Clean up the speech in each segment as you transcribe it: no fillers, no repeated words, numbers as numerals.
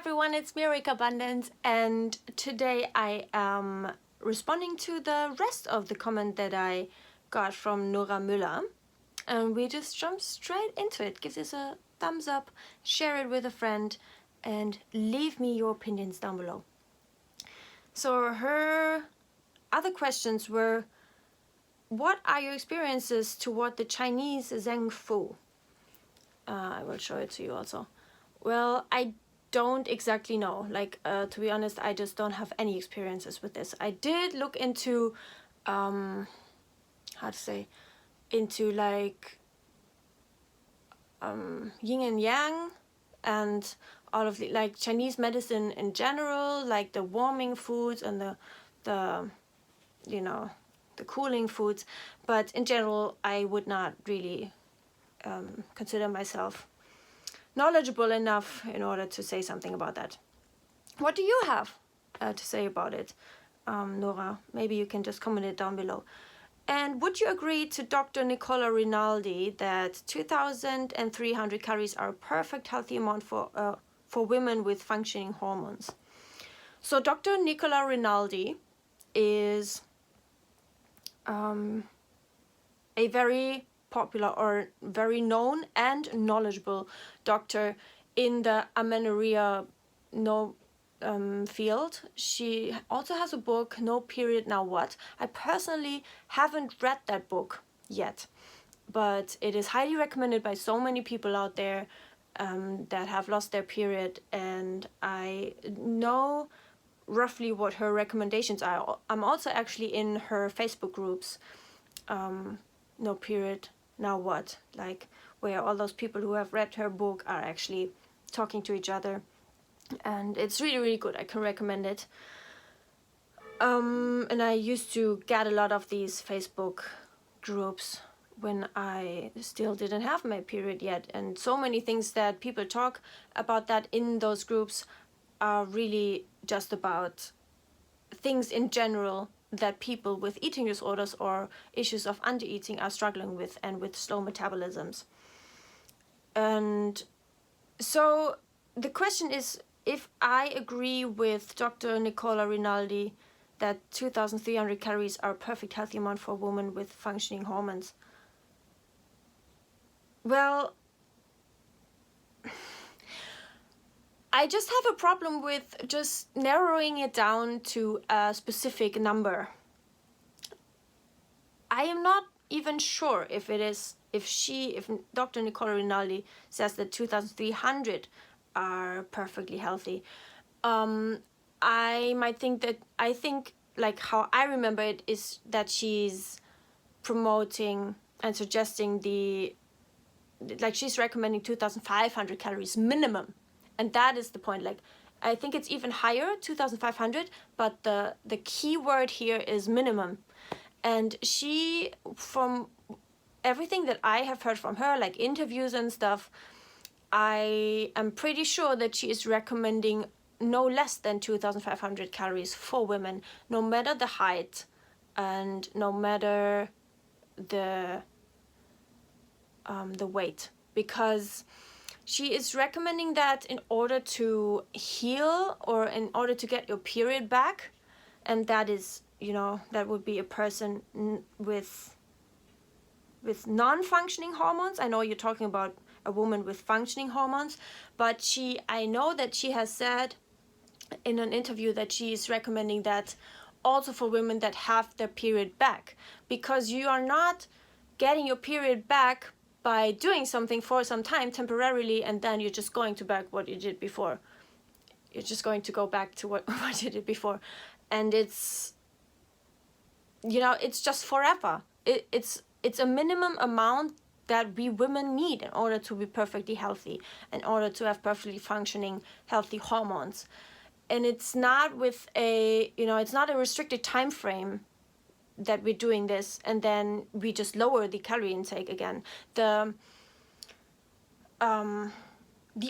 everyone, it's me, Carbundance, and today I am responding to the rest of the comment that I got from Nora Müller, and we just jump straight into it. Give this a thumbs up, share it with a friend, and leave me your opinions down below. So her other questions were, what are your experiences toward the Chinese Zeng Fu? I will show it to you also. Well, I don't exactly know. To be honest, I just don't have any experiences with this. I did look into, yin and yang, and all of the Chinese medicine in general, like the warming foods and the cooling foods. But in general, I would not really consider myself knowledgeable enough in order to say something about that. What do you have to say about it, Nora? Maybe you can just comment it down below. And would you agree to Dr. Nicola Rinaldi that 2,300 calories are a perfect healthy amount for women with functioning hormones? So Dr. Nicola Rinaldi is a very popular or very known and knowledgeable doctor in the amenorrhea field. She also has a book, No Period Now What. I personally haven't read that book yet, but it is highly recommended by so many people out there that have lost their period, and I know roughly what her recommendations are. I'm also actually in her Facebook groups, No Period Now What, where all those people who have read her book are actually talking to each other, and it's really, really good. I can recommend it. And I used to get a lot of these Facebook groups when I still didn't have my period yet, and so many things that people talk about that in those groups are really just about things in general that people with eating disorders or issues of under-eating are struggling with, and with slow metabolisms. And so the question is if I agree with Dr. Nicola Rinaldi that 2,300 calories are a perfect healthy amount for a woman with functioning hormones. Well, I just have a problem with just narrowing it down to a specific number. I am not even sure if Dr. Nicola Rinaldi says that 2,300 are perfectly healthy. I think how I remember it is that she's promoting and suggesting she's recommending 2,500 calories minimum. And that is the point. I think it's even higher, 2,500, but the key word here is minimum. And she, from everything that I have heard from her, like interviews and stuff, I am pretty sure that she is recommending no less than 2,500 calories for women, no matter the height and no matter the weight, because she is recommending that in order to heal or in order to get your period back, and that is, that would be a person with non-functioning hormones. I know you're talking about a woman with functioning hormones, but I know that she has said in an interview that she is recommending that also for women that have their period back, because you are not getting your period back by doing something for some time temporarily, and then you're just going to back what you did before. You're just going to go back to what you did before. And it's just forever. It's a minimum amount that we women need in order to be perfectly healthy, in order to have perfectly functioning, healthy hormones. And it's not with it's not a restricted time frame that we're doing this, and then we just lower the calorie intake again. The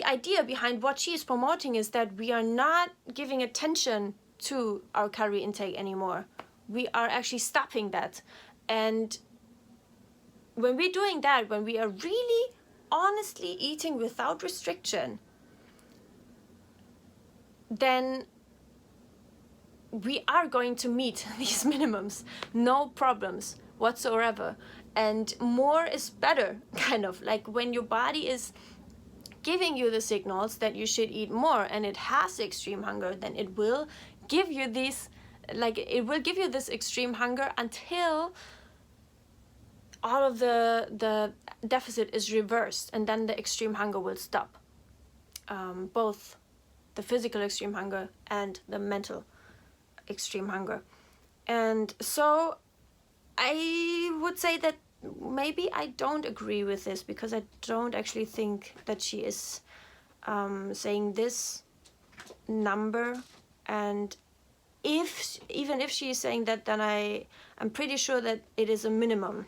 idea behind what she is promoting is that we are not giving attention to our calorie intake anymore. We are actually stopping that. And when we're doing that, when we are really honestly eating without restriction, then we are going to meet these minimums, no problems whatsoever. And more is better, kind of like when your body is giving you the signals that you should eat more and it has extreme hunger, then it will give you these, like it will give you this extreme hunger until all of the deficit is reversed, and then the extreme hunger will stop. Both the physical extreme hunger and the mental extreme hunger. And so I would say that maybe I don't agree with this, because I don't actually think that she is saying this number. And even if she is saying that, then I'm pretty sure that it is a minimum,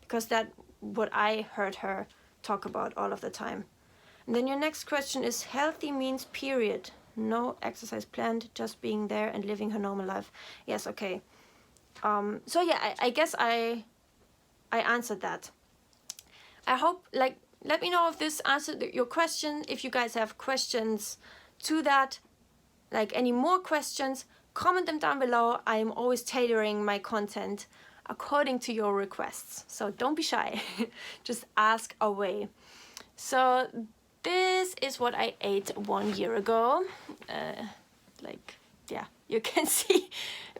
because that's what I heard her talk about all of the time. And then your next question is, healthy means period, no exercise planned, just being there and living her normal life. Yes, okay. So yeah, I guess I answered that. I hope, like, let me know if this answered your question. If you guys have questions to that, like any more questions, comment them down below. I'm always tailoring my content according to your requests, so don't be shy. Just ask away. So this is what I ate 1 year ago. Like, yeah, you can see,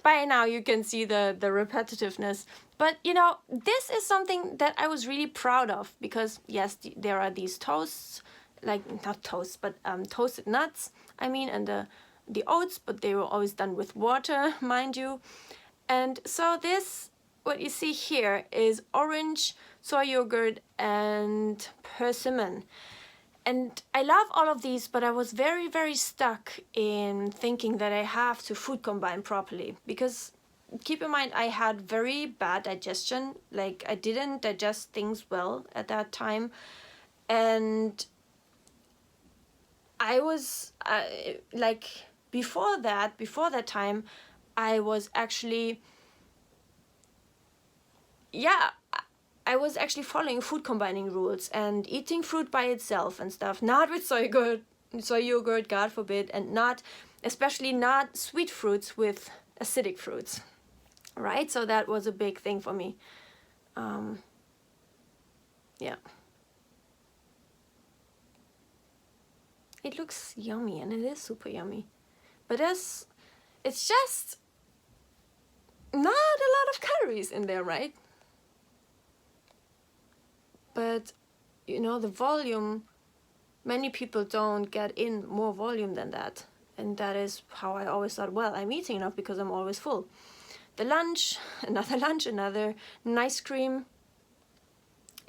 by now you can see the repetitiveness. But you know, this is something that I was really proud of, because yes, there are these toasts, like not toasts, but toasted nuts, I mean, and the oats, but they were always done with water, mind you. And so this, what you see here, is orange, soy yogurt, and persimmon. And I love all of these, but I was very, very stuck in thinking that I have to food combine properly, because keep in mind, I had very bad digestion. Like, I didn't digest things well at that time. And I was like, before that time, I was actually, yeah, I was actually following food combining rules and eating fruit by itself and stuff, not with soy yogurt, God forbid, and not, especially not sweet fruits with acidic fruits, right? So that was a big thing for me. Yeah. It looks yummy, and it is super yummy. But it's just not a lot of calories in there, right? But, you know, the volume, many people don't get in more volume than that. And that is how I always thought, well, I'm eating enough because I'm always full. The lunch, another nice cream.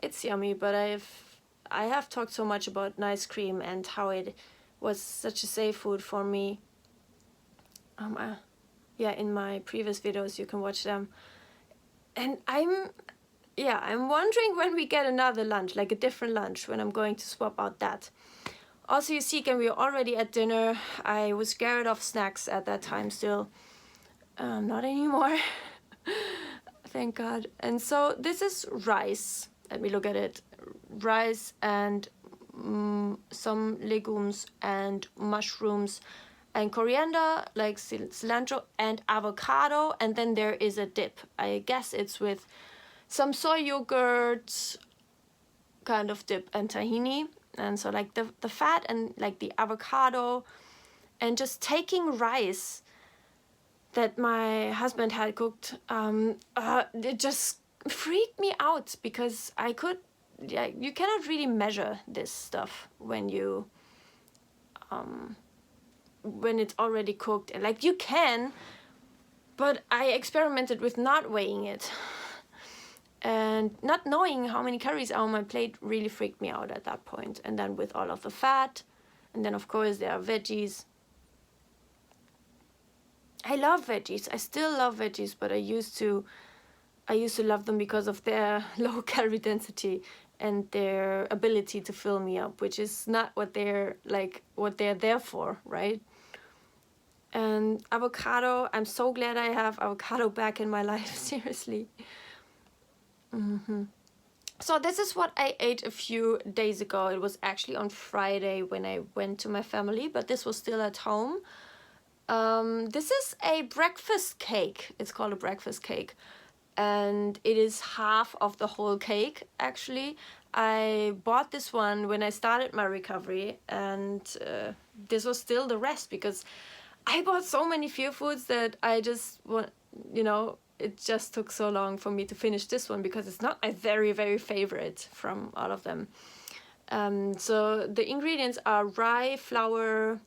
It's yummy, but I have talked so much about nice cream and how it was such a safe food for me. Yeah, in my previous videos, you can watch them. And I'm wondering when we get another lunch, like a different lunch, when I'm going to swap out that. Also, you see, when we were already at dinner, I was scared of snacks at that time still. Not anymore. Thank God. And so this is rice. Let me look at it. Rice and some legumes and mushrooms and coriander, like cilantro, and avocado. And then there is a dip. I guess it's with some soy yogurt kind of dip and tahini. And so like the fat and like the avocado, and just taking rice that my husband had cooked, it just freaked me out, because I could, yeah, you cannot really measure this stuff when you when it's already cooked. Like, you can, but I experimented with not weighing it, and not knowing how many calories are on my plate really freaked me out at that point. And then with all of the fat, and then of course there are veggies. I love veggies. I still love veggies, but I used to love them because of their low calorie density and their ability to fill me up, which is not what they're there for, right? And avocado, I'm so glad I have avocado back in my life, seriously. So this is what I ate a few days ago. It was actually on Friday when I went to my family, but this was still at home. This is a breakfast cake. It's called a breakfast cake. And it is half of the whole cake, actually. I bought this one when I started my recovery, and this was still the rest because I bought so many fear foods that I just want, you know, it just took so long for me to finish this one because it's not my very, very favorite from all of them. So the ingredients are rye, flour,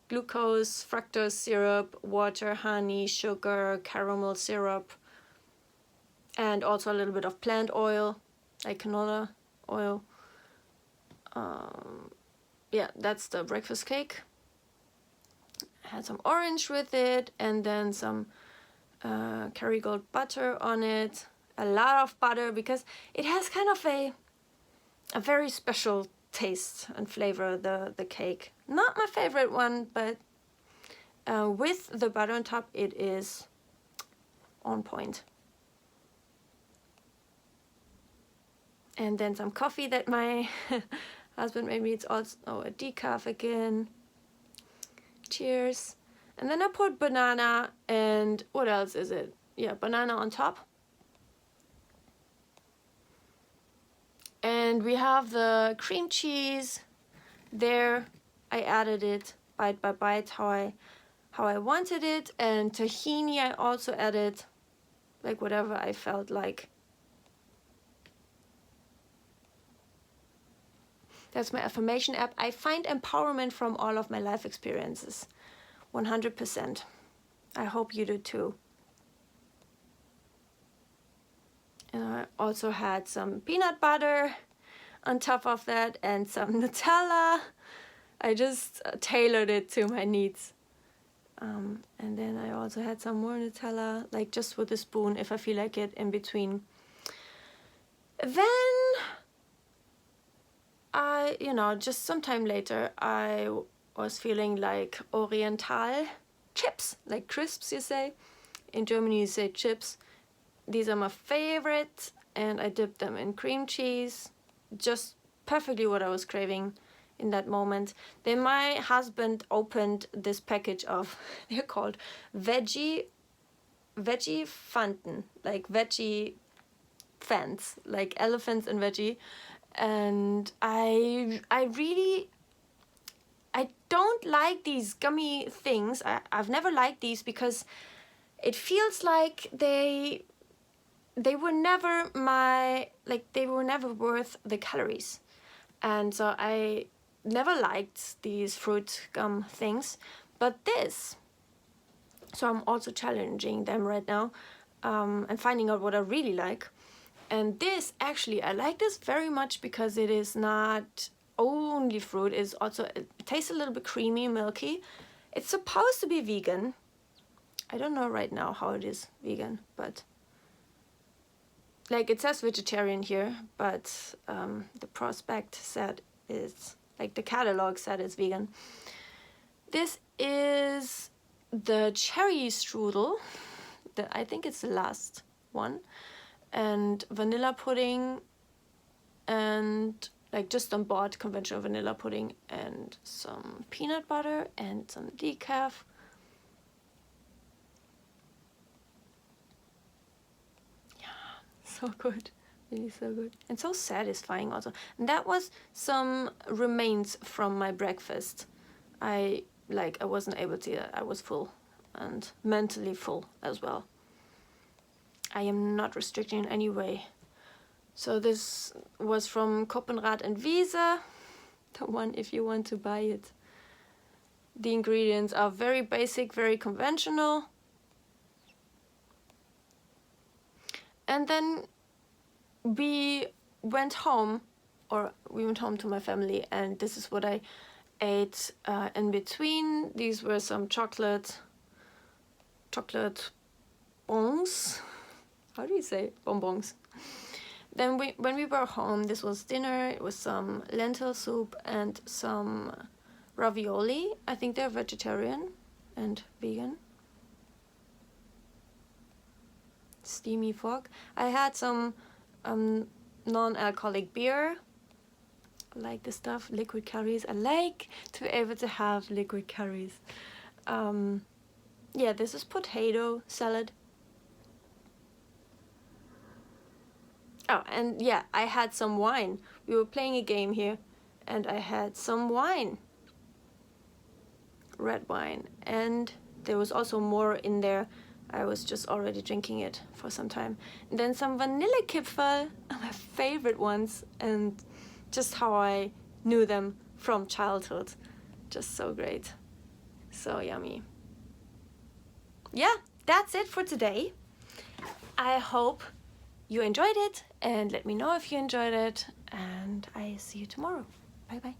glucose, fructose syrup, water, honey, sugar, caramel syrup, and also a little bit of plant oil, like canola oil. Yeah, that's the breakfast cake. I had some orange with it, and then some Kerrygold butter on it. A lot of butter because it has kind of a very special taste and flavor, the cake. Not my favorite one, but with the butter on top, it is on point. And then some coffee that my husband made me. It's also a decaf again. Cheers. And then I put banana and what else is it? Yeah, banana on top. And we have the cream cheese there. I added it bite by bite how I wanted it. And tahini I also added, like whatever I felt like. That's my affirmation app. I find empowerment from all of my life experiences. 100%. I hope you do too. And I also had some peanut butter on top of that and some Nutella. I just tailored it to my needs. And then I also had some more Nutella, like just with a spoon if I feel like it in between. Then I, just sometime later, I was feeling like Oriental chips, like crisps, you say. In Germany, you say chips. These are my favorite, and I dipped them in cream cheese. Just perfectly what I was craving in that moment. Then my husband opened this package of, they're called veggie Fanten, like veggie fans, like elephants and veggie. And I don't like these gummy things. I've never liked these because it feels like they were never they were never worth the calories. And so I never liked these fruit gum things. But this, so I'm also challenging them right now and finding out what I really like. And this, actually, I like this very much because it is not only fruit. It tastes a little bit creamy, milky. It's supposed to be vegan. I don't know right now how it is vegan, but like it says vegetarian here, but the prospect said it's like the catalog said it's vegan. This is the cherry strudel. I think it's the last one. And vanilla pudding, and like just on board conventional vanilla pudding, and some peanut butter and some decaf. Yeah, so good, really so good, and so satisfying also. And that was some remains from my breakfast. I wasn't able to eat. I was full and mentally full as well. I am not restricting in any way. So this was from Koppenrad and Wiese, the one if you want to buy it. The ingredients are very basic, very conventional. And then we went home to my family, and this is what I ate in between. These were some chocolate bonbons. How do you say bonbons? Then when we were home, this was dinner. It was some lentil soup and some ravioli. I think they're vegetarian and vegan. Steamy fork. I had some non-alcoholic beer. I like this stuff, liquid curries. I like to be able to have liquid curries. Yeah, this is potato salad. Oh, and yeah, I had some wine. We were playing a game here, and I had some wine. Red wine. And there was also more in there. I was just already drinking it for some time. And then some Vanillekipferl, my favorite ones, and just how I knew them from childhood. Just so great. So yummy. Yeah, that's it for today. I hope you enjoyed it, and let me know if you enjoyed it, and I see you tomorrow. Bye bye.